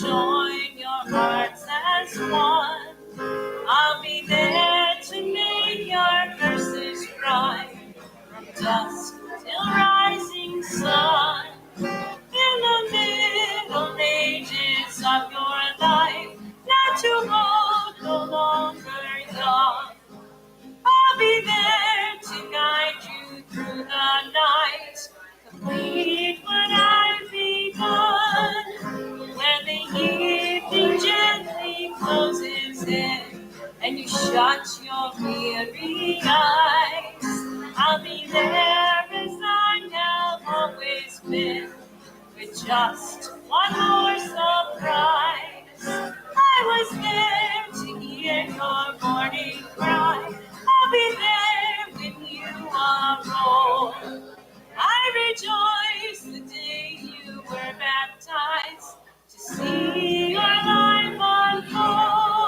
join your hearts as one. I'll be there to make your curses cry from dusk till rising sun. In the middle ages of your life, not to hold no longer young. I'll be there to guide you through the night, complete what I've begun. When the evening gently closes in and you shut your weary eyes, I'll be there as I have always been, with just one more surprise. I was there to hear your morning cry. I'll be there when you unroll. I rejoice the day you were baptized to see your life unfold.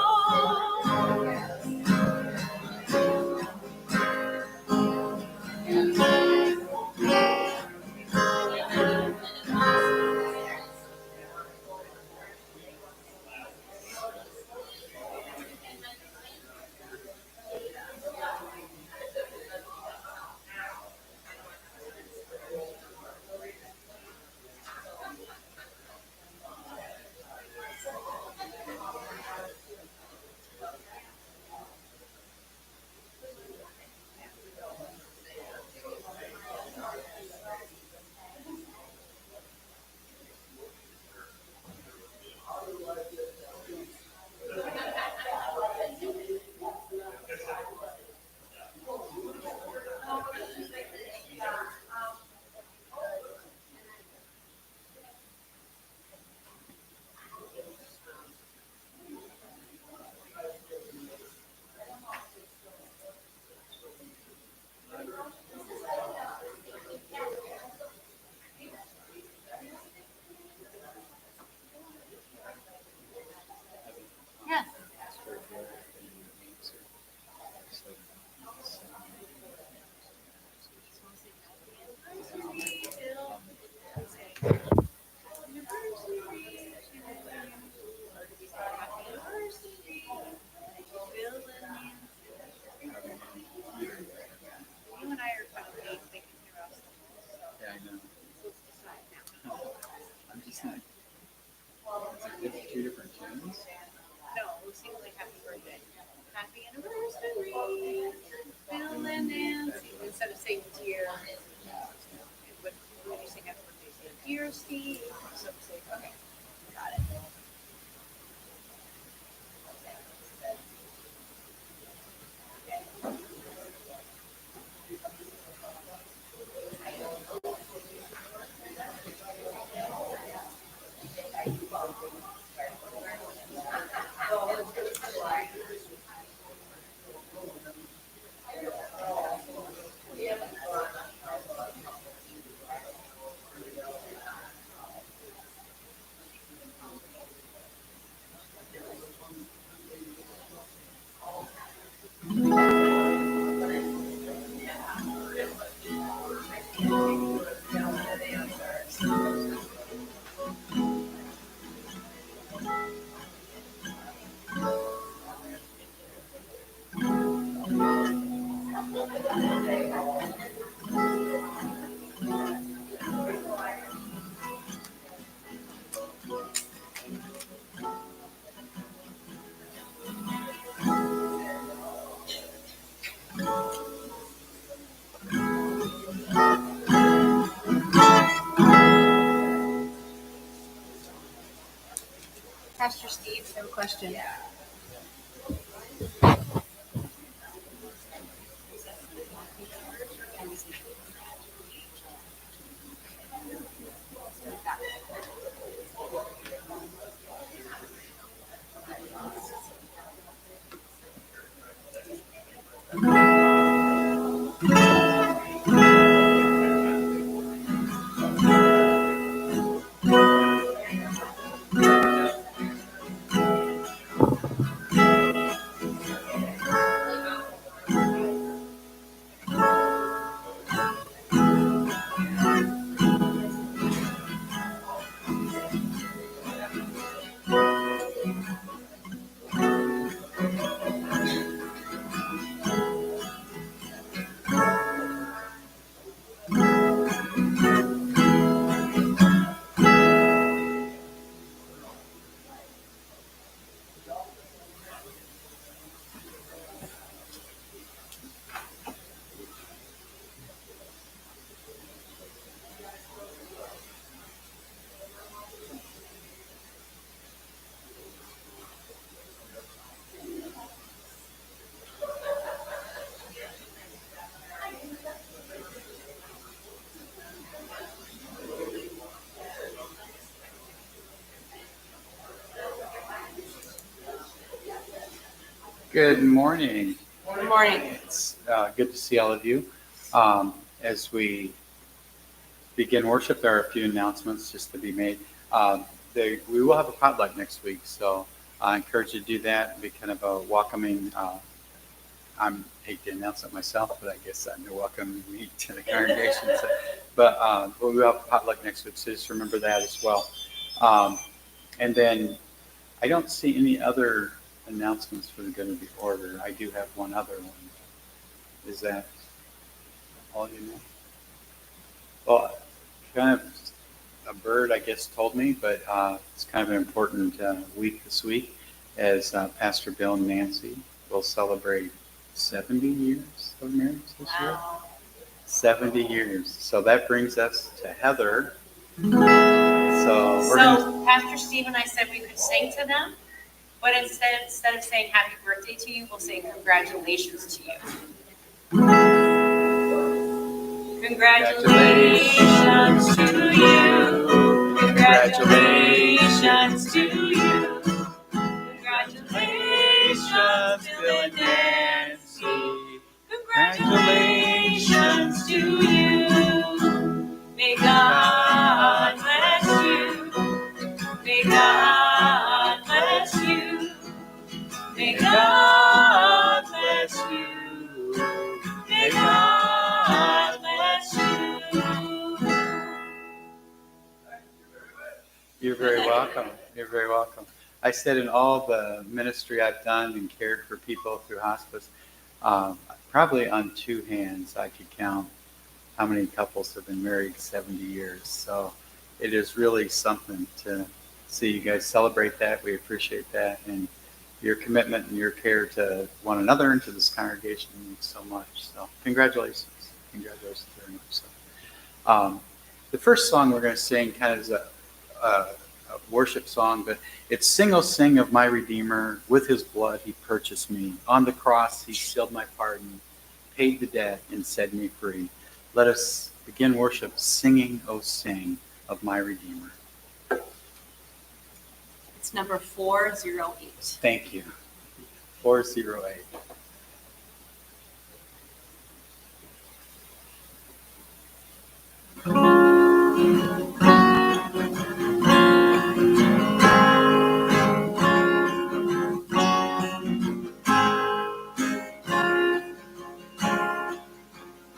Pastor Steve, I have a question. Good morning. Good morning. It's good to see all of you. As we begin worship, there are a few announcements just to be made. We will have a potluck next week, so I encourage you to do that and be kind of a welcoming. I hate to announce it myself, but I guess I'm welcoming me to the congregation. But we will have a potluck next week, so just remember that as well. And then I don't see any other announcements for the good of the order. I do have one other one. Is that all you know? Well, kind of a bird, I guess, told me, but it's kind of an important week this week as Pastor Bill and Nancy will celebrate 70 years of marriage this year. 70 years. So that brings us to Heather. So Pastor Steve and I said we could sing to them, but instead of saying happy birthday to you, we'll say congratulations to you. Congratulations to you. Congratulations to you. Congratulations, Bill and Nancy. Congratulations to you. May God bless you. May God bless you. May God bless you. May God bless you. you're very welcome. You're very welcome. I said in all the ministry I've done and cared for people through hospice, probably on two hands I could count how many couples have been married 70 years. So it is really something to see you guys celebrate that. We appreciate that. And your commitment and your care to one another and to this congregation means so much. So congratulations. Congratulations very much. So, the first song we're going to sing kind of is a worship song, but it's Sing, O Sing of My Redeemer. With his blood he purchased me. On the cross he sealed my pardon, paid the debt and set me free. Let us begin worship singing, O sing of my Redeemer. It's number 408. Thank you. 408.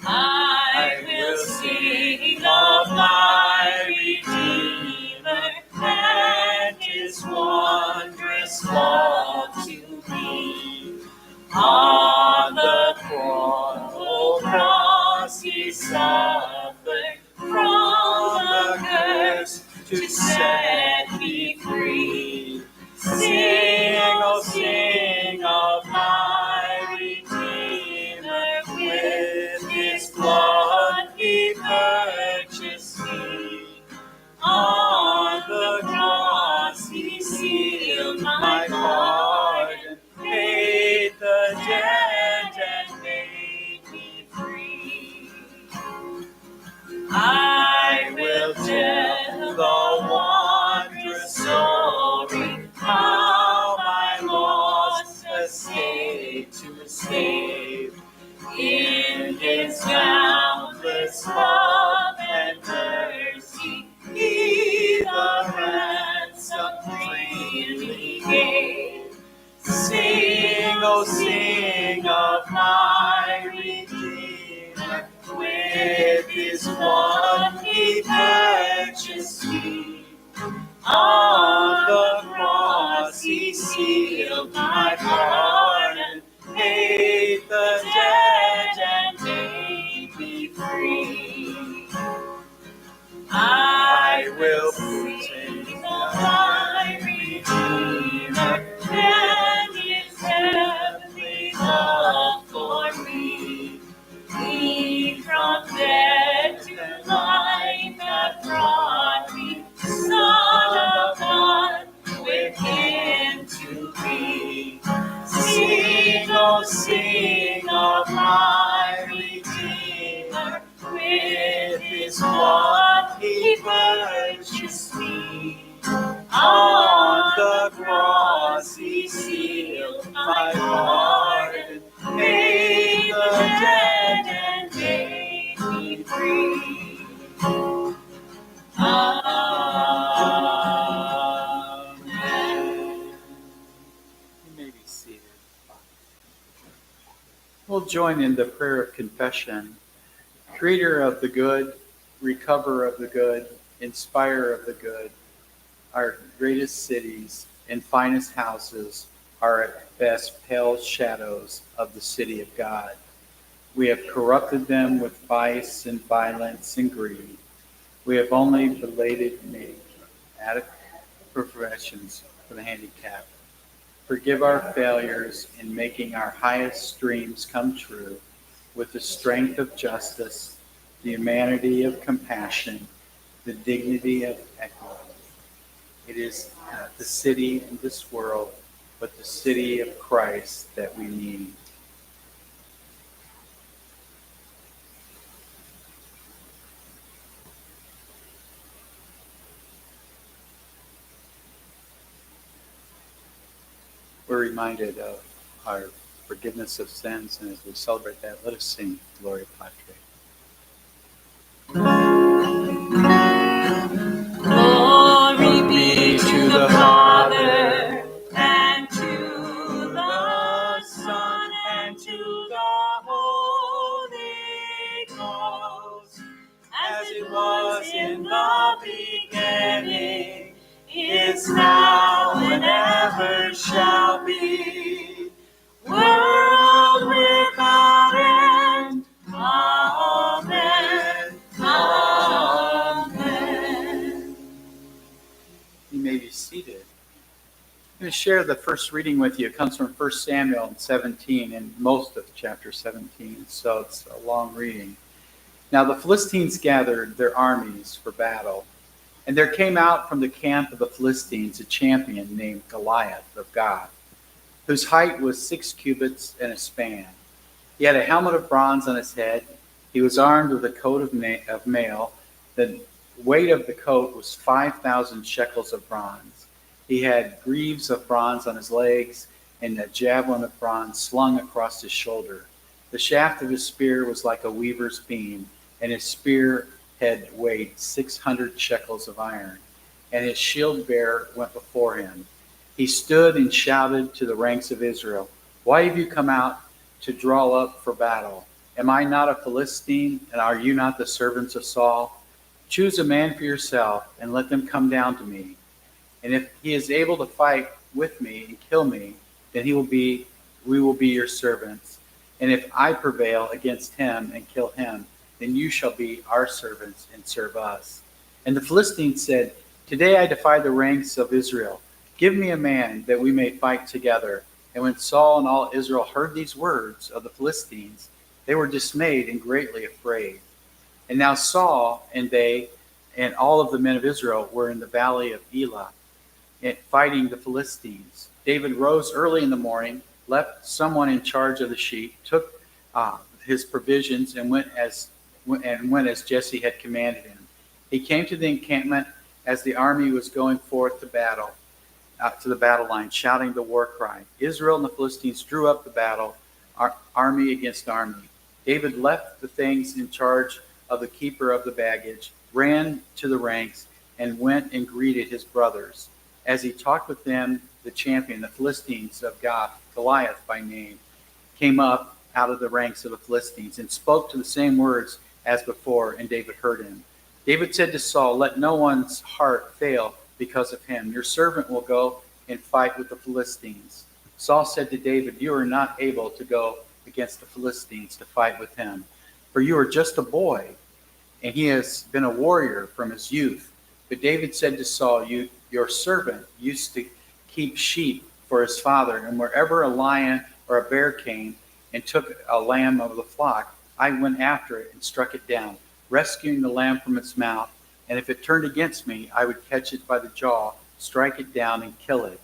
I will sing of my Redeemer and his wondrous love to me. On the cross he suffered from the curse to set me free. Sing, oh sing of my Redeemer, with his blood he purchased me. On the cross he sealed my pardon, paid the debt and made me free. I will tell the wondrous story, how my lost estate to save. In his boundless love and mercy, he the ransom freely gave. Sing, O sing of my Redeemer, with his blood he purchased me. On the cross he sealed my pardon, paid the debt and made me free. I will sing of my Redeemer and his heavenly love for me. He from death to life hath brought me, Son of we'll join in the prayer of confession. Creator of the good, recoverer of the good, inspirer of the good, our greatest cities and finest houses are at best pale shadows of the city of God. We have corrupted them with vice and violence and greed. We have only belated made adequate professions for the handicapped. Forgive our failures in making our highest dreams come true with the strength of justice, the humanity of compassion, the dignity of equity. It is not the city in this world, but the city of Christ that we need. We're reminded of our forgiveness of sins, and as we celebrate that, let us sing Gloria Patri. Glory be to the Father, and to the Son, and to the Holy Ghost, as it was in the beginning, is now, and ever shall be, world without end. Amen. Amen. You may be seated. I'm going to share the first reading with you. It comes from 1 Samuel 17 and most of chapter 17, so it's a long reading. Now the Philistines gathered their armies for battle, and there came out from the camp of the Philistines a champion named Goliath of Gath, whose height was 6 cubits and a span. He had a helmet of bronze on his head. He was armed with a coat of mail. The weight of the coat was 5,000 shekels of bronze. He had greaves of bronze on his legs and a javelin of bronze slung across his shoulder. The shaft of his spear was like a weaver's beam, and his spear head weighed 600 shekels of iron, and his shield bearer went before him. He stood and shouted to the ranks of Israel, "Why have you come out to draw up for battle? Am I not a Philistine, and are you not the servants of Saul? Choose a man for yourself, and let them come down to me. And if he is able to fight with me and kill me, then we will be your servants. And if I prevail against him and kill him, then you shall be our servants and serve us." And the Philistines said, "Today I defy the ranks of Israel. Give me a man that we may fight together." And when Saul and all Israel heard these words of the Philistines, they were dismayed and greatly afraid. And now Saul and they and all of the men of Israel were in the valley of Elah, fighting the Philistines. David rose early in the morning, left someone in charge of the sheep, took his provisions, and went as Jesse had commanded him. He came to the encampment as the army was going forth to battle, to the battle line, shouting the war cry. Israel and the Philistines drew up the battle, army against army. David left the things in charge of the keeper of the baggage, ran to the ranks, and went and greeted his brothers. As he talked with them, the champion, the Philistines of Gath, Goliath by name, came up out of the ranks of the Philistines and spoke to the same words as before, and David heard him. David said to Saul, "Let no one's heart fail because of him. Your servant will go and fight with the Philistines." Saul said to David, "You are not able to go against the Philistines to fight with him, for you are just a boy, and he has been a warrior from his youth." But David said to Saul, "Your servant used to keep sheep for his father, and wherever a lion or a bear came and took a lamb of the flock, I went after it and struck it down, rescuing the lamb from its mouth. And if it turned against me, I would catch it by the jaw, strike it down, and kill it.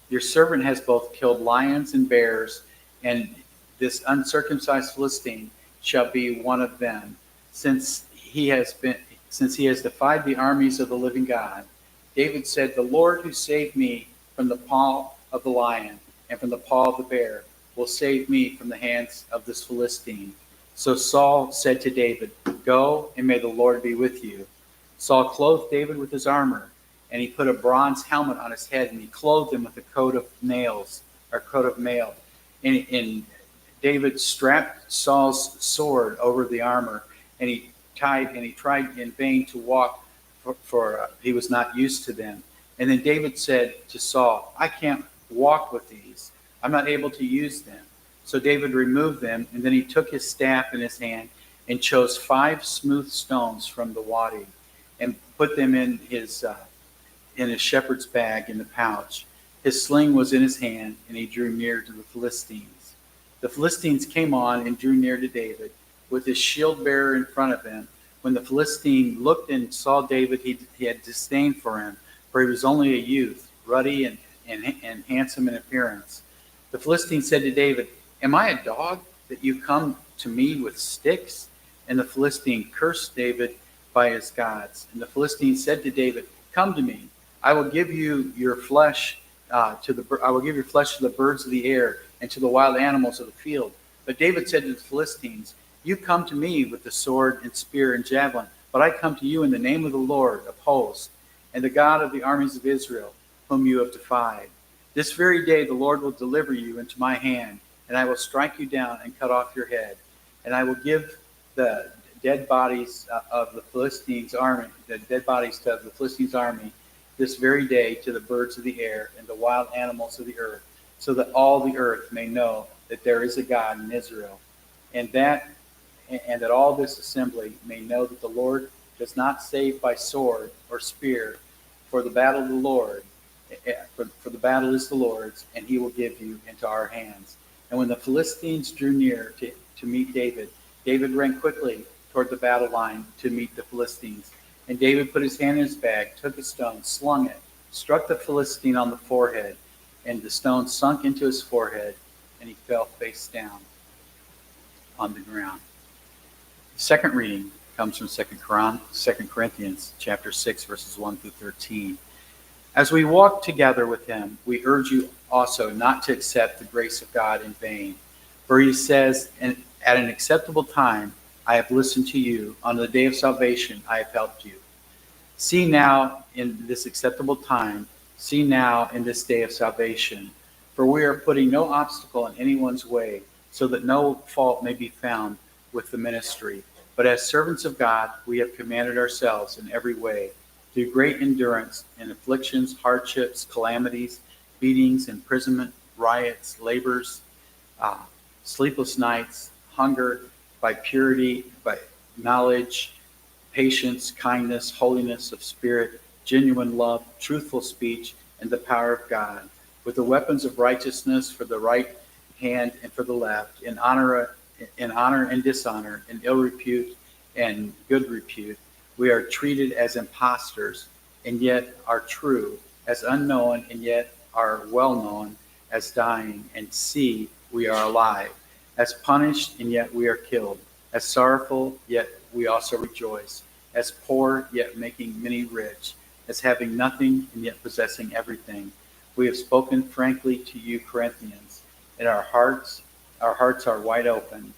Your servant has both killed lions and bears, and this uncircumcised Philistine shall be one of them, since he has defied the armies of the living God." David said, "The Lord who saved me from the paw of the lion and from the paw of the bear will save me from the hands of this Philistine." So Saul said to David, "Go, and may the Lord be with you." Saul clothed David with his armor, and he put a bronze helmet on his head, and he clothed him with a coat of mail. And David strapped Saul's sword over the armor, and he tried in vain to walk, for he was not used to them. And then David said to Saul, I can't walk with these. I'm not able to use them. So David removed them, and then he took his staff in his hand and chose 5 smooth stones from the wadi and put them in his shepherd's bag in the pouch. His sling was in his hand, and he drew near to the Philistines. The Philistines came on and drew near to David, with his shield bearer in front of him. When the Philistine looked and saw David, he had disdain for him, for he was only a youth, ruddy and handsome in appearance. The Philistine said to David, Am I a dog that you come to me with sticks? And the Philistine cursed David by his gods. And the Philistine said to David, Come to me, I will give you your flesh to the birds of the air and to the wild animals of the field. But David said to the Philistines, You come to me with the sword and spear and javelin, but I come to you in the name of the Lord of hosts and the God of the armies of Israel, whom you have defied. This very day the Lord will deliver you into my hand, and I will strike you down and cut off your head. And I will give the dead bodies of the Philistines' army, this very day to the birds of the air and the wild animals of the earth, so that all the earth may know that there is a God in Israel, and that all this assembly may know that the Lord does not save by sword or spear, for the battle of the Lord, for the battle is the Lord's, and he will give you into our hands. And when the Philistines drew near to meet David, David ran quickly toward the battle line to meet the Philistines. And David put his hand in his bag, took a stone, slung it, struck the Philistine on the forehead, and the stone sunk into his forehead, and he fell face down on the ground. The second reading comes from 2 Corinthians chapter 6, verses 1 through 13. As we walk together with him, we urge you also not to accept the grace of God in vain. For he says, At an acceptable time I have listened to you. On the day of salvation I have helped you. See now in this acceptable time, see now in this day of salvation. For we are putting no obstacle in anyone's way, so that no fault may be found with the ministry. But as servants of God, we have commanded ourselves in every way, through great endurance in afflictions, hardships, calamities, beatings, imprisonment, riots, labors, sleepless nights, hunger, by purity, by knowledge, patience, kindness, holiness of spirit, genuine love, truthful speech, and the power of God, with the weapons of righteousness for the right hand and for the left, in honor and dishonor, in ill repute and good repute. We are treated as impostors, and yet are true, as unknown, and yet are well known, as dying, and see, we are alive, as punished, and yet we are killed, as sorrowful, yet we also rejoice, as poor, yet making many rich, as having nothing, and yet possessing everything. We have spoken frankly to you, Corinthians, and our hearts are wide open.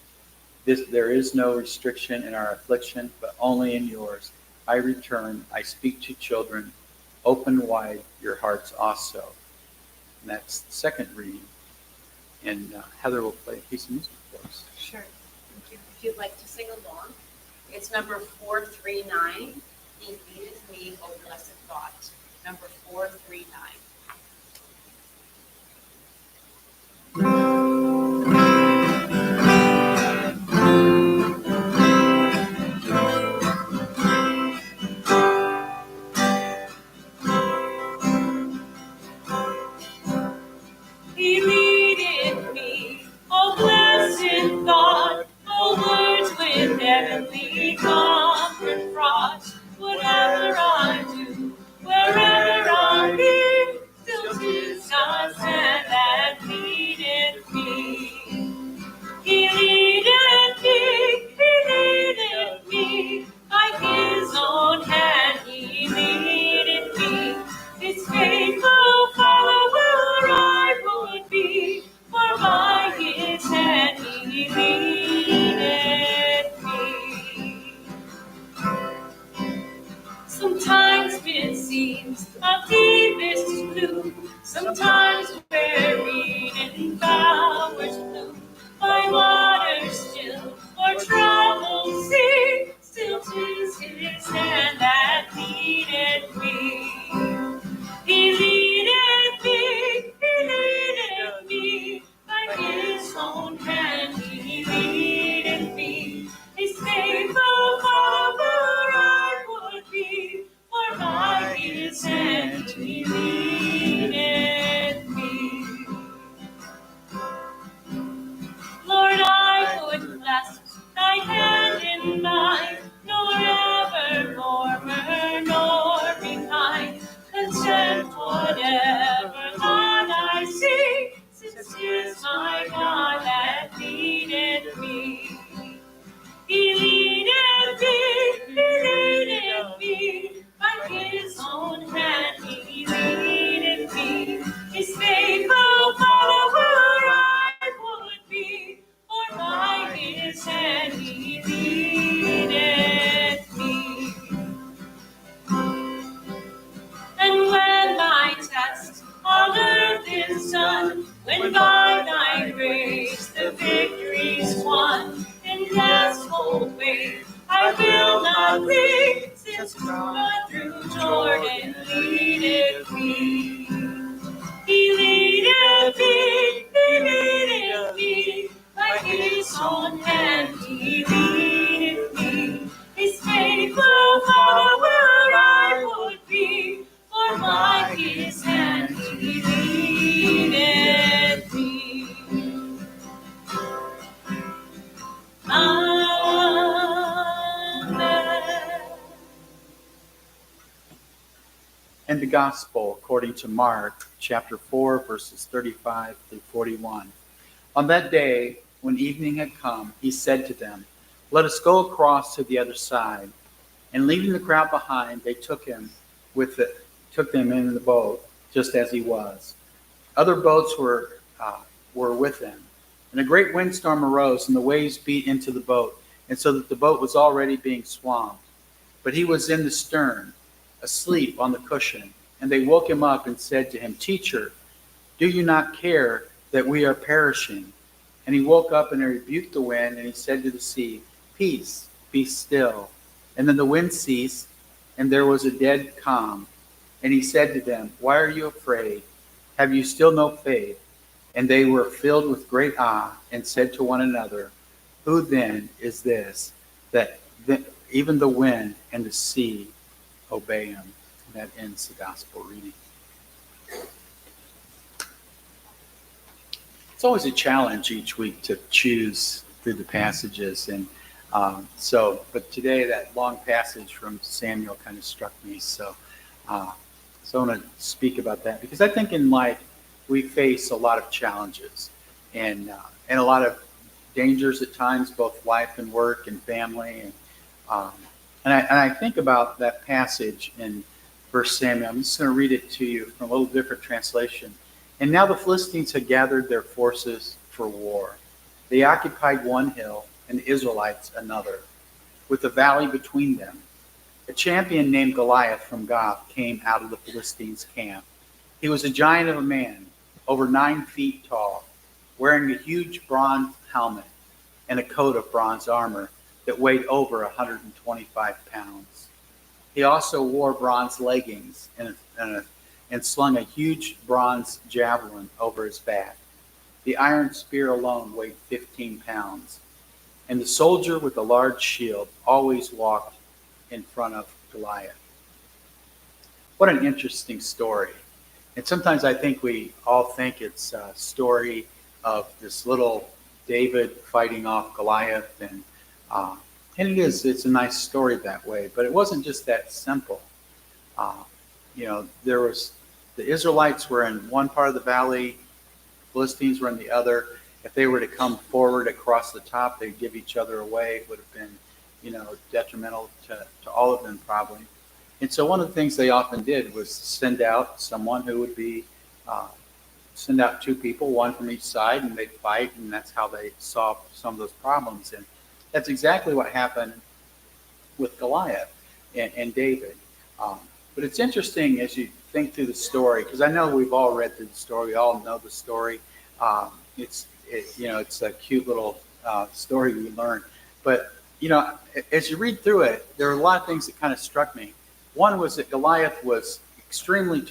There is no restriction in our affliction, but only in yours. I return, I speak to children. Open wide your hearts also. And that's the second reading. And Heather will play a piece of music for us. Sure. Thank you. If you'd like to sing along, it's number 439. He feedeth me, O blessed thought. Number 439. He leadeth me, O blessed thought, O words with heavenly comfort fraught. Whatever I do, wherever I be, still 'tis God's hand that leadeth me. He leadeth me, by his own hand he leadeth me. His faithful follower I would be, for by his hand he leadeth me. Sometimes it seems of deepest blue, sometimes buried in flowers blue. By when by thy grace the victory's won. In death's cold wave I will not flee, since God through Jordan leadeth me. He leadeth me, by his own hand he leadeth me. His faithful follower I would be, for by his hand he leadeth me. Amen. And the Gospel according to Mark, chapter 4, verses 35 through 41. On that day, when evening had come, he said to them, "Let us go across to the other side." And leaving the crowd behind, they took them in the boat, just as he was. Other boats were with them. And a great windstorm arose, and the waves beat into the boat, and so that the boat was already being swamped. But he was in the stern, asleep on the cushion. And they woke him up and said to him, "Teacher, do you not care that we are perishing?" And he woke up and rebuked the wind, and he said to the sea, "Peace, be still." And then the wind ceased, and there was a dead calm. And he said to them, "Why are you afraid? Have you still no faith?" And they were filled with great awe, and said to one another, "Who then is this, that even the wind and the sea obey him?" And that ends the gospel reading. It's always a challenge each week to choose through the passages, and but today that long passage from Samuel kind of struck me. So I want to speak about that, because I think in life we face a lot of challenges and a lot of dangers at times, both life and work and family, and I think about that passage in 1 Samuel. I'm just going to read it to you from a little different translation. "And now the Philistines had gathered their forces for war. They occupied one hill, and the Israelites another, with a valley between them. A champion named Goliath from Gath came out of the Philistines' camp. He was a giant of a man, over 9 feet tall, wearing a huge bronze helmet and a coat of bronze armor that weighed over 125 pounds. He also wore bronze leggings and slung a huge bronze javelin over his back. The iron spear alone weighed 15 pounds. And the soldier with the large shield always walked in front of Goliath." What an interesting story. And sometimes I think we all think it's a story of this little David fighting off Goliath, and it is. It's a nice story that way, but it wasn't just that simple. There was the Israelites were in one part of the valley, Philistines were in the other. If they were to come forward across the top, they'd give each other away. It would have been, detrimental to all of them probably. And so one of the things they often did was send out someone who would be, send out 2 people, one from each side, and they'd fight, and that's how they solved some of those problems. And that's exactly what happened with Goliath and David. But it's interesting as you think through the story, because I know we've all read through the story, we all know the story. It's a cute little story we learn. But, as you read through it, there are a lot of things that kind of struck me. One was that Goliath was extremely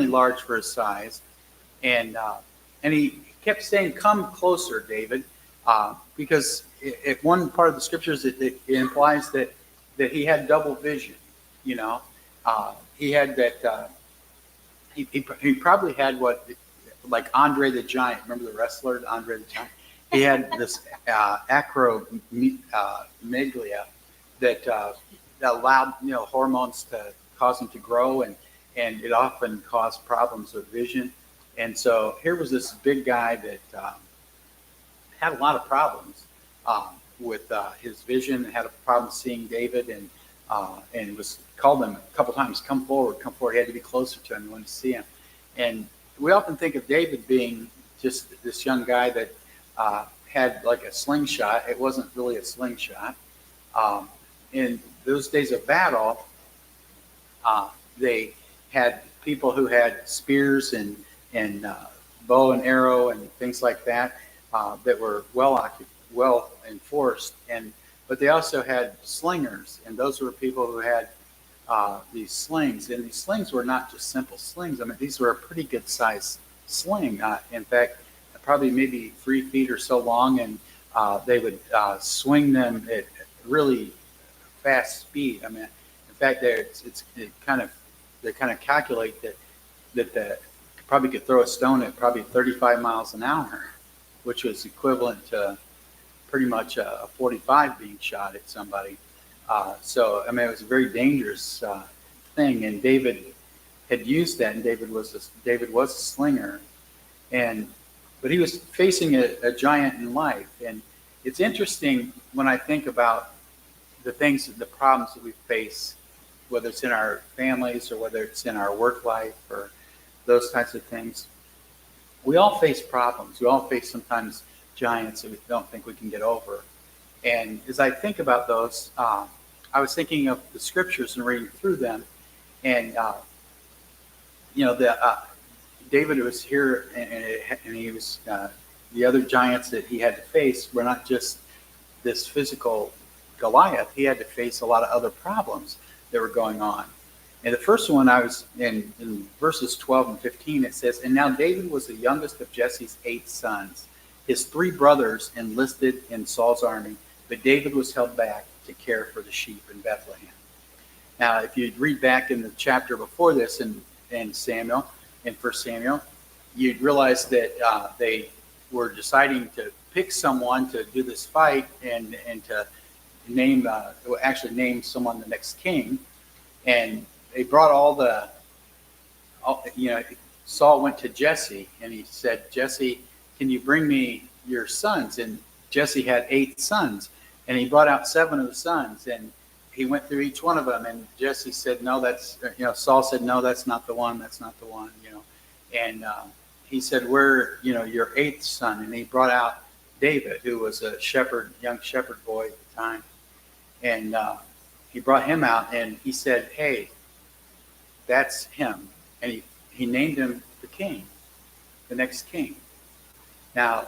large for his size, and he kept saying, "Come closer, David," because at one part of the scriptures it implies that he had double vision. He had that. He probably had what, like Andre the Giant. Remember the wrestler Andre the Giant? He had this acromegalia that allowed hormones to cause him to grow, and it often caused problems with vision. And so here was this big guy that had a lot of problems with his vision, had a problem seeing David, and was called him a couple times, come forward. He had to be closer to him. He wanted to see him. And we often think of David being just this young guy that had like a slingshot. It wasn't really a slingshot. In those days of battle, they had people who had spears and bow and arrow and things like that that were well enforced. But they also had slingers, and those were people who had these slings. And these slings were not just simple slings. I mean, these were a pretty good sized sling. In fact, probably maybe 3 feet or so long, and they would swing them at really fast speed. I mean, in fact, they kind of calculate that probably could throw a stone at probably 35 miles an hour, which was equivalent to pretty much a 45 being shot at somebody. So I mean, it was a very dangerous thing, and David had used that, and David was a slinger, but he was facing a giant in life. And it's interesting when I think about the problems that we face, whether it's in our families or whether it's in our work life or those types of things. We all face problems. We all face sometimes giants that we don't think we can get over. And as I think about those, I was thinking of the scriptures and reading through them. And, David was here, and he was, the other giants that he had to face were not just this physical Goliath. He had to face a lot of other problems that were going on. And the first one I was in verses 12 and 15, it says, "And now David was the youngest of Jesse's 8 sons. His 3 brothers enlisted in Saul's army, but David was held back to care for the sheep in Bethlehem." Now, if you read back in the chapter before this in 1 Samuel, you'd realize that they were deciding to pick someone to do this fight and to name someone the next king. And they brought Saul went to Jesse, and he said, "Jesse, can you bring me your sons?" And Jesse had 8 sons, and he brought out 7 of the sons, and he went through each one of them, and Jesse said, "No, Saul said, no, that's not the one, and he said, "Where, your 8th son?" And he brought out David, who was a young shepherd boy at the time, and he brought him out, and he said, "Hey, that's him," and he named him the king, the next king. Now,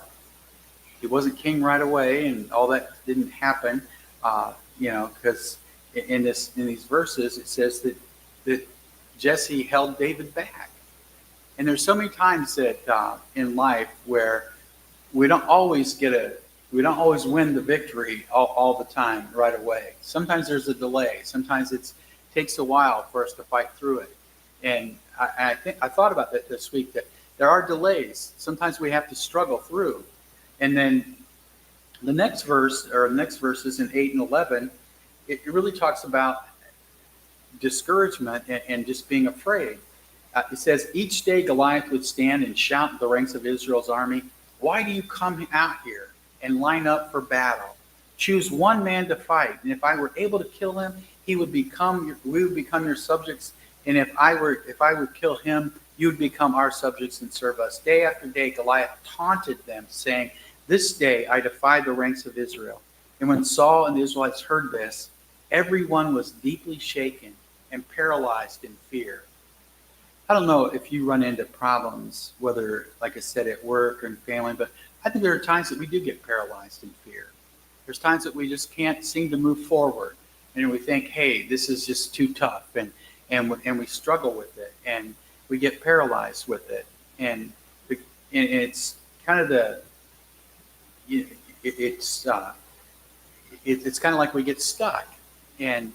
he wasn't king right away, and all that didn't happen, because in these verses it says that Jesse held David back. And there's so many times that in life where we don't always win the victory all the time right away. Sometimes there's a delay. Sometimes it takes a while for us to fight through it. And I thought about that this week, that there are delays. Sometimes we have to struggle through. And then the next verses in 8 and 11, it really talks about discouragement and just being afraid. It says, "Each day Goliath would stand and shout in the ranks of Israel's army, 'Why do you come out here and line up for battle? Choose one man to fight, and if I were able to kill him, we would become your subjects. And if I would kill him, you would become our subjects and serve us.' Day after day, Goliath taunted them, saying, 'This day I defy the ranks of Israel.' And when Saul and the Israelites heard this, everyone was deeply shaken and paralyzed in fear." I don't know if you run into problems, whether, like I said, at work or in family, but I think there are times that we do get paralyzed in fear. There's times that we just can't seem to move forward, and we think, "Hey, this is just too tough," and we struggle with it, and we get paralyzed with it, and it's kind of it's kind of like we get stuck and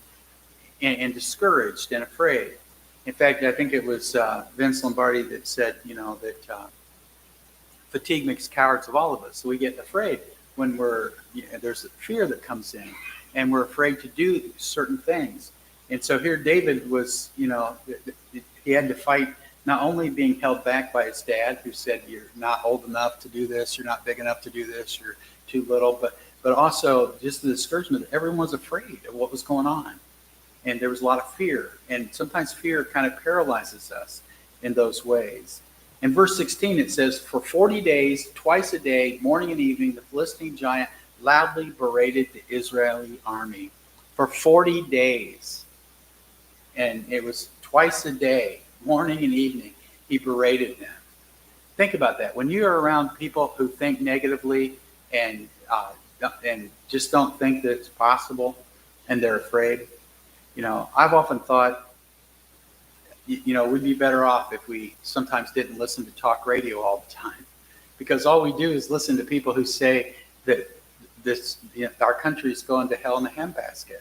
discouraged and afraid. In fact, I think it was Vince Lombardi that said, that fatigue makes cowards of all of us. So we get afraid when there's a fear that comes in, and we're afraid to do certain things. And so here David was, he had to fight not only being held back by his dad, who said, "You're not old enough to do this, you're not big enough to do this, you're too little," but also just the discouragement that everyone was afraid of what was going on. And there was a lot of fear. And sometimes fear kind of paralyzes us in those ways. In verse 16, it says, "For 40 days, twice a day, morning and evening, the Philistine giant loudly berated the Israeli army." For 40 days. And it was twice a day, morning and evening, he berated them. Think about that. When you're around people who think negatively and just don't think that it's possible, and they're afraid, I've often thought, we'd be better off if we sometimes didn't listen to talk radio all the time, because all we do is listen to people who say that our country is going to hell in a handbasket.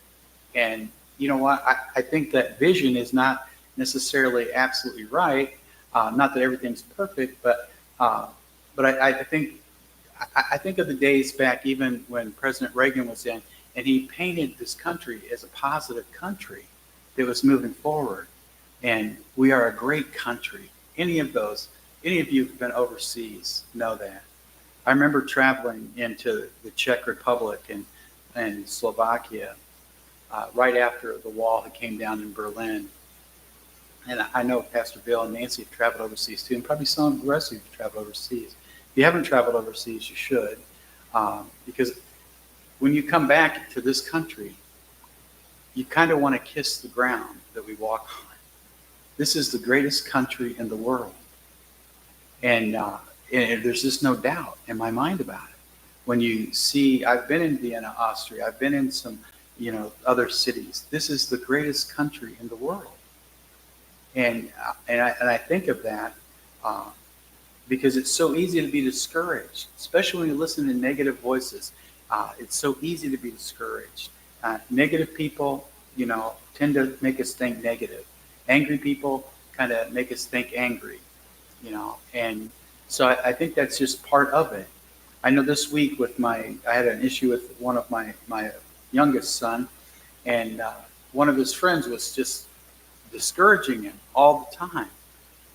And you know what? I think that vision is not necessarily absolutely right. Not that everything's perfect, but I think of the days back, even when President Reagan was in, and he painted this country as a positive country that was moving forward. And we are a great country. Any of you who've been overseas know that. I remember traveling into the Czech Republic and Slovakia right after the wall had came down in Berlin. And I know Pastor Bill and Nancy have traveled overseas too, and probably some of the rest of you have traveled overseas. If you haven't traveled overseas, you should, because when you come back to this country, you kind of want to kiss the ground that we walk on. This is the greatest country in the world. And there's just no doubt in my mind about it. When you see, I've been in Vienna, Austria, I've been in some, other cities. This is the greatest country in the world. And I think of that because it's so easy to be discouraged, especially when you listen to negative voices. It's so easy to be discouraged. Negative people, tend to make us think negative. Angry people kind of make us think angry, And so I think that's just part of it. I know this week I had an issue with one of my youngest son, and one of his friends was just discouraging him all the time.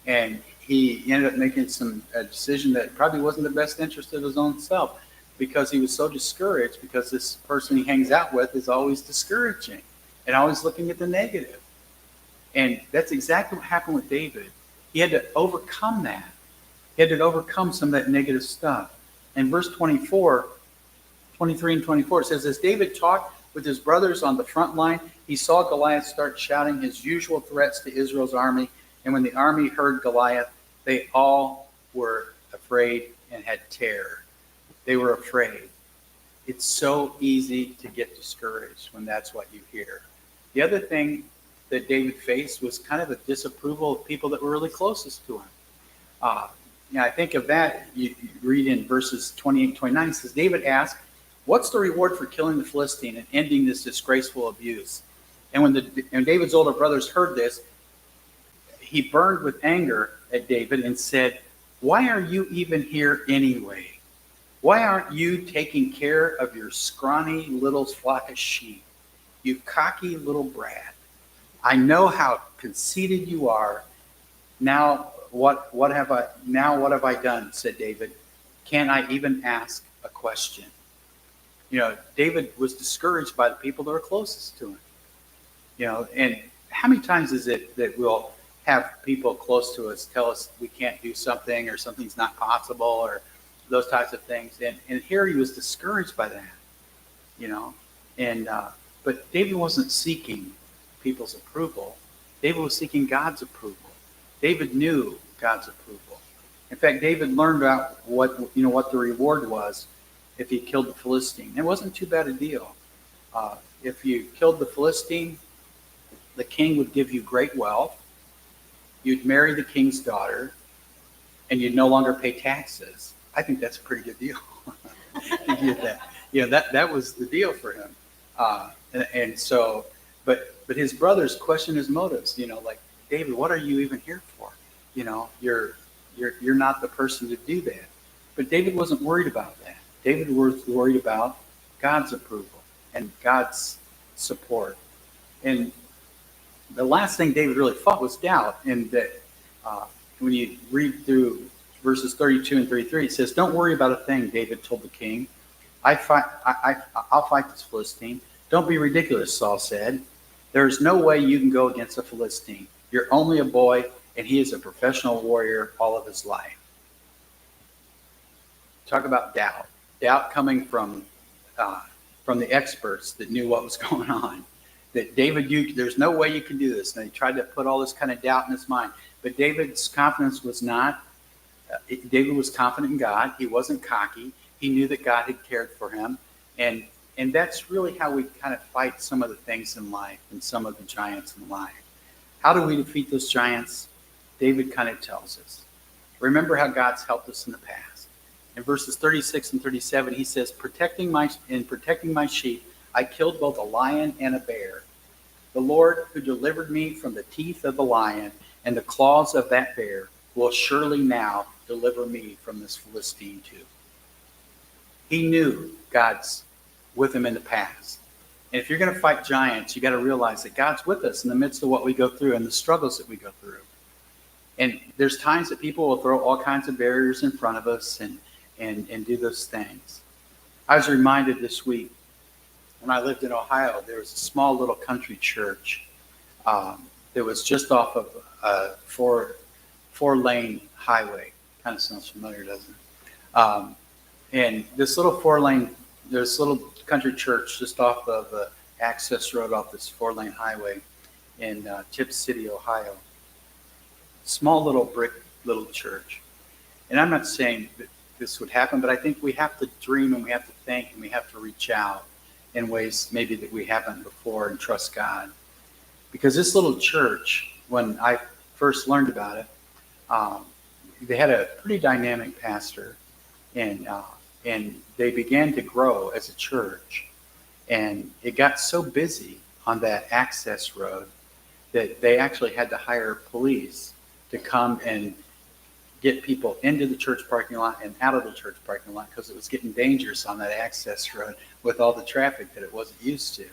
And he ended up making a decision that probably wasn't the best interest of his own self, because he was so discouraged because this person he hangs out with is always discouraging and always looking at the negative. And that's exactly what happened with David. He had to overcome that. He had to overcome some of that negative stuff. In verse 23 and 24, it says, as David talked with his brothers on the front line, he saw Goliath start shouting his usual threats to Israel's army. And when the army heard Goliath, they all were afraid and had terror. They were afraid. It's so easy to get discouraged when that's what you hear. The other thing that David faced was kind of the disapproval of people that were really closest to him. I think of that. You read in verses 28 29, it says, David asked, what's the reward for killing the Philistine and ending this disgraceful abuse? And when David's older brothers heard this, he burned with anger at David and said, why are you even here anyway? Why aren't you taking care of your scrawny little flock of sheep? You cocky little brat. I know how conceited you are. Now what have I done? Said David. Can I even ask a question? David was discouraged by the people that were closest to him. And how many times is it that we'll have people close to us tell us we can't do something or something's not possible or those types of things? And here he was discouraged by that, but David wasn't seeking people's approval. David was seeking God's approval. David knew God's approval. In fact, David learned about what the reward was if he killed the Philistine. It wasn't too bad a deal. If you killed the Philistine, the king would give you great wealth. You'd marry the king's daughter, and you'd no longer pay taxes. I think that's a pretty good deal. To get that. That was the deal for him. And so, but his brothers questioned his motives. Like, David, what are you even here for? You're not the person to do that. But David wasn't worried about that. David was worried about God's approval and God's support. And the last thing David really fought was doubt. And that when you read through verses 32 and 33, it says, don't worry about a thing, David told the king. I'll fight this Philistine. Don't be ridiculous, Saul said. There is no way you can go against a Philistine. You're only a boy, and he is a professional warrior all of his life. Talk about doubt. Doubt coming from the experts that knew what was going on. That David, there's no way you can do this. And they tried to put all this kind of doubt in his mind. But David's confidence was not David was confident in God. He wasn't cocky. He knew that God had cared for him. And that's really how we kind of fight some of the things in life and some of the giants in life. How do we defeat those giants? David kind of tells us. Remember how God's helped us in the past. In verses 36 and 37, he says, protecting my sheep, I killed both a lion and a bear. The Lord who delivered me from the teeth of the lion and the claws of that bear will surely now deliver me from this Philistine too. He knew God's with him in the past. And if you're going to fight giants, you got to realize that God's with us in the midst of what we go through and the struggles that we go through. And there's times that people will throw all kinds of barriers in front of us and do those things. I was reminded this week, when I lived in Ohio, there was a small little country church that was just off of a four-lane highway. Kind of sounds familiar, doesn't it? And this little country church just off of the access road off this four-lane highway in Tipp City, Ohio. Small little brick little church. And I'm not saying that this would happen, but I think we have to dream and we have to think and we have to reach out in ways maybe that we haven't before and trust God. Because this little church, when I first learned about it, they had a pretty dynamic pastor, and they began to grow as a church. And it got so busy on that access road that they actually had to hire police to come and get people into the church parking lot and out of the church parking lot because it was getting dangerous on that access road with all the traffic that it wasn't used to.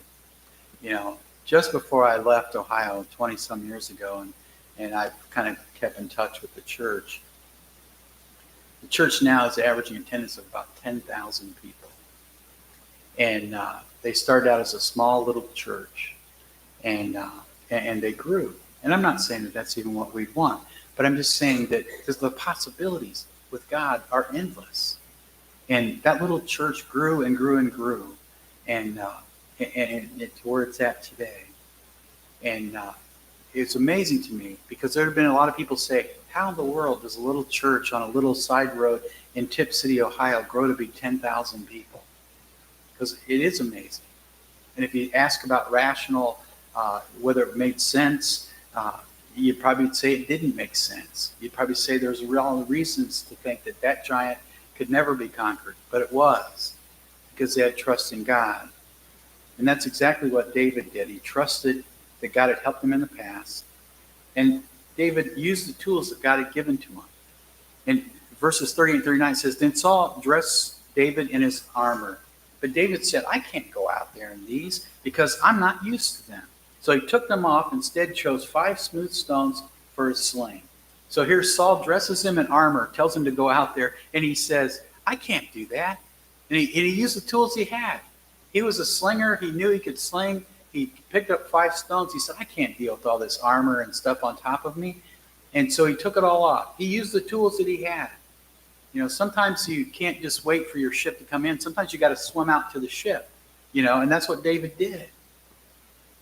You know, just before I left Ohio 20-some years ago, and I've kind of kept in touch with the church. The church now is averaging attendance of about 10,000 people. And they started out as a small little church, and they grew. And I'm not saying that that's even what we want, but I'm just saying that because the possibilities with God are endless. And that little church grew and grew and grew, and it's where it's at today. And it's amazing to me because there have been a lot of people say, how in the world does a little church on a little side road in Tipp City, Ohio grow to be 10,000 people? Because it is amazing. And if you ask about rational, whether it made sense, you'd probably say it didn't make sense. You'd probably say there's real reasons to think that that giant could never be conquered, but it was because they had trust in God. And that's exactly what David did. He trusted that God had helped him in the past. And David used the tools that God had given to him. And verses 30 and 39 says, Then Saul dressed David in his armor. But David said, I can't go out there in these because I'm not used to them. So he took them off, instead chose 5 smooth stones for his sling. So here Saul dresses him in armor, tells him to go out there, and he says, I can't do that. And he used the tools he had. He was a slinger. He knew he could sling. He picked up 5 stones. He said, I can't deal with all this armor and stuff on top of me. And so he took it all off. He used the tools that he had. You know, sometimes you can't just wait for your ship to come in. Sometimes you got to swim out to the ship, you know, and that's what David did.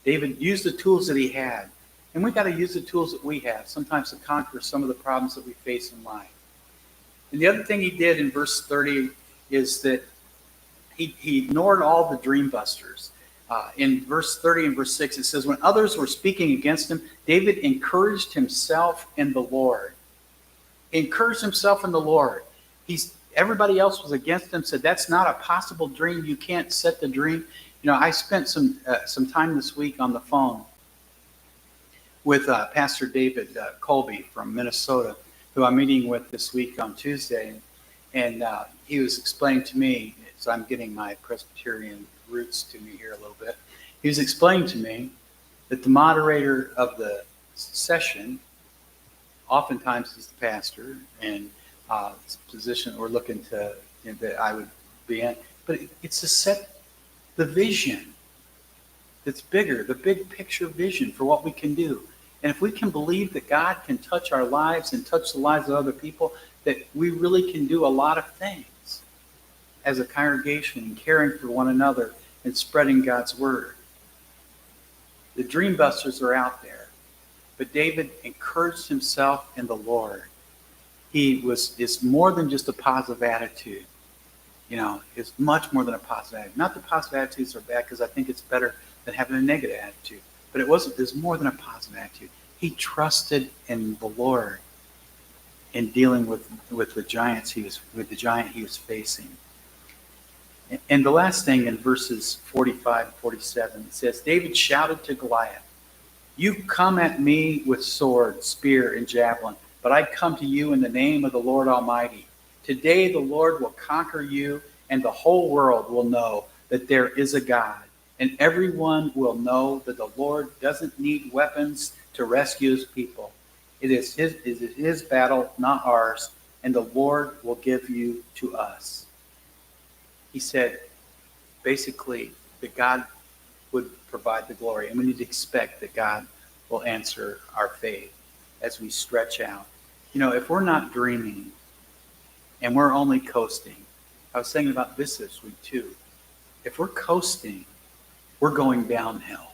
David used the tools that he had. And we got to use the tools that we have sometimes to conquer some of the problems that we face in life. And the other thing he did in verse 30 is that he ignored all the dream busters. In verse 30 and verse 6, it says, When others were speaking against him, David encouraged himself in the Lord. He encouraged himself in the Lord. Everybody else was against him, said, that's not a possible dream. You can't set the dream. You know, I spent some time this week on the phone with Pastor David Colby from Minnesota, who I'm meeting with this week on Tuesday. And he was explaining to me, so I'm getting my Presbyterian roots to me here a little bit. He was explaining to me that the moderator of the session oftentimes is the pastor, and it's a position that we're looking to, that I would be in. But it's to set the vision that's bigger, the big picture vision for what we can do. And if we can believe that God can touch our lives and touch the lives of other people, that we really can do a lot of things as a congregation, caring for one another and spreading God's word. The dream busters are out there, but David encouraged himself in the Lord. is more than just a positive attitude. It's much more than a positive attitude. Not that positive attitudes are bad, because I think it's better than having a negative attitude. But there's more than a positive attitude. He trusted in the Lord in dealing with the giant he was facing. And the last thing in verses 45 and 47, it says, David shouted to Goliath, "You come at me with sword, spear, and javelin, but I come to you in the name of the Lord Almighty. Today the Lord will conquer you, and the whole world will know that there is a God. And everyone will know that the Lord doesn't need weapons to rescue his people. It is his battle, not ours, and the Lord will give you to us." He said, basically, that God would provide the glory. And we need to expect that God will answer our faith as we stretch out. If we're not dreaming and we're only coasting, I was thinking about this week too. If we're coasting, we're going downhill.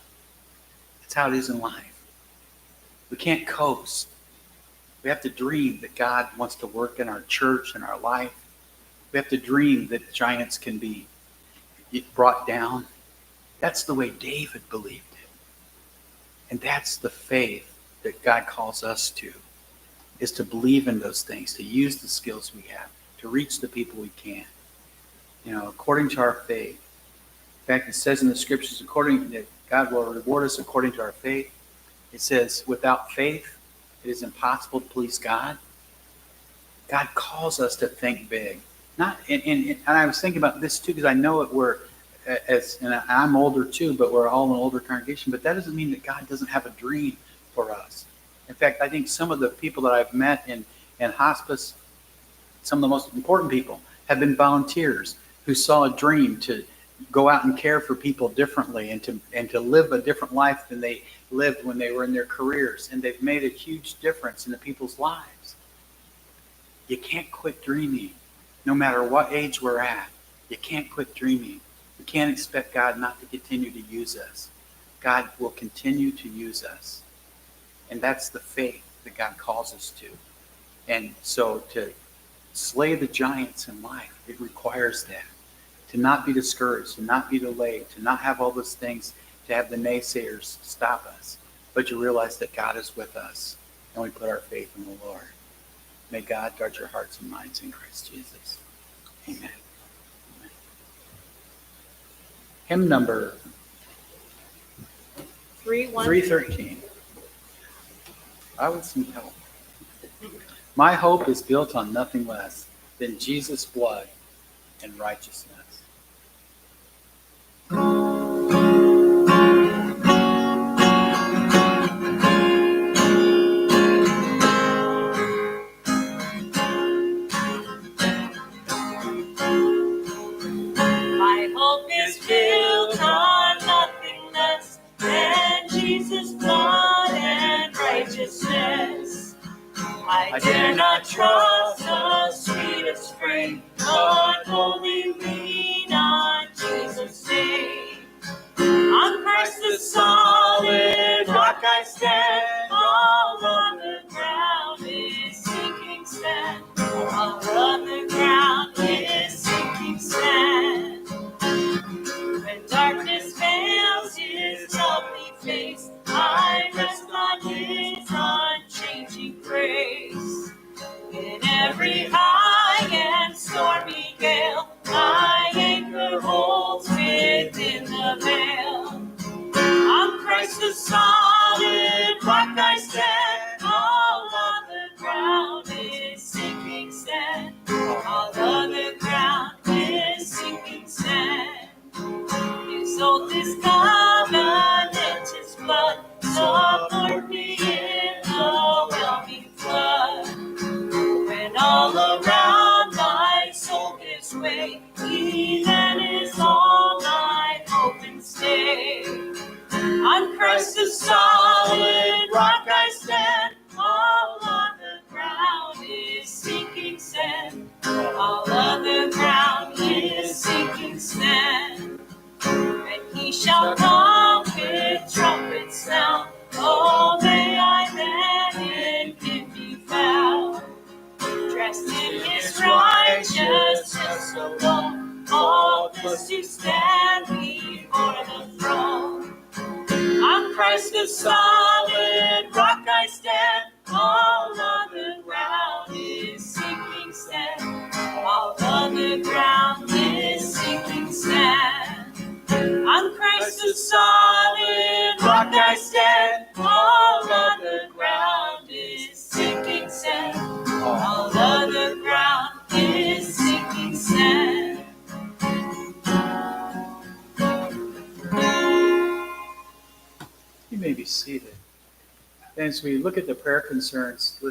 That's how it is in life. We can't coast. We have to dream that God wants to work in our church and our life. We have to dream that giants can be brought down. That's the way David believed it. And that's the faith that God calls us to, is to believe in those things, to use the skills we have, to reach the people we can, according to our faith. In fact, it says in the scriptures, that God will reward us according to our faith. It says, without faith, it is impossible to please God. God calls us to think big. And I was thinking about this too, because I know and I'm older too, but we're all an older congregation. But that doesn't mean that God doesn't have a dream for us. In fact, I think some of the people that I've met in hospice, some of the most important people, have been volunteers who saw a dream to go out and care for people differently and to live a different life than they lived when they were in their careers. And they've made a huge difference in the people's lives. You can't quit dreaming. No matter what age we're at, you can't quit dreaming. We can't expect God not to continue to use us. God will continue to use us. And that's the faith that God calls us to. And so to slay the giants in life, it requires that. To not be discouraged, to not be delayed, to not have all those things, to have the naysayers stop us. But you realize that God is with us, and we put our faith in the Lord. May God guard your hearts and minds in Christ Jesus. Amen. Amen. Hymn number 313. I would some help. My hope is built on nothing less than Jesus' blood and righteousness. My hope is built on nothing less than Jesus' blood and righteousness. I dare not trust the sweetest frame, but wholly lean on Jesus' name. On Christ the solid rock I stand, all other ground is sinking sand. All other ground is sinking sand. When darkness veils his lovely face, I rest on his unchanging grace. In every high and stormy gale, my anchor holds within the veil. On Christ the solid rock I stand, all other ground is sinking sand. All other ground is sinking sand. His oath is covenant, his blood support me in the whelming flood. When all Christ in his righteousness alone, faultless to stand before the throne. On Christ the solid rock I stand, all other ground is sinking sand. All other ground is sinking sand. On Christ the solid rock I stand, all other ground is sinking sand. All other ground is sinking sand. You may be seated. As we look at the prayer concerns listed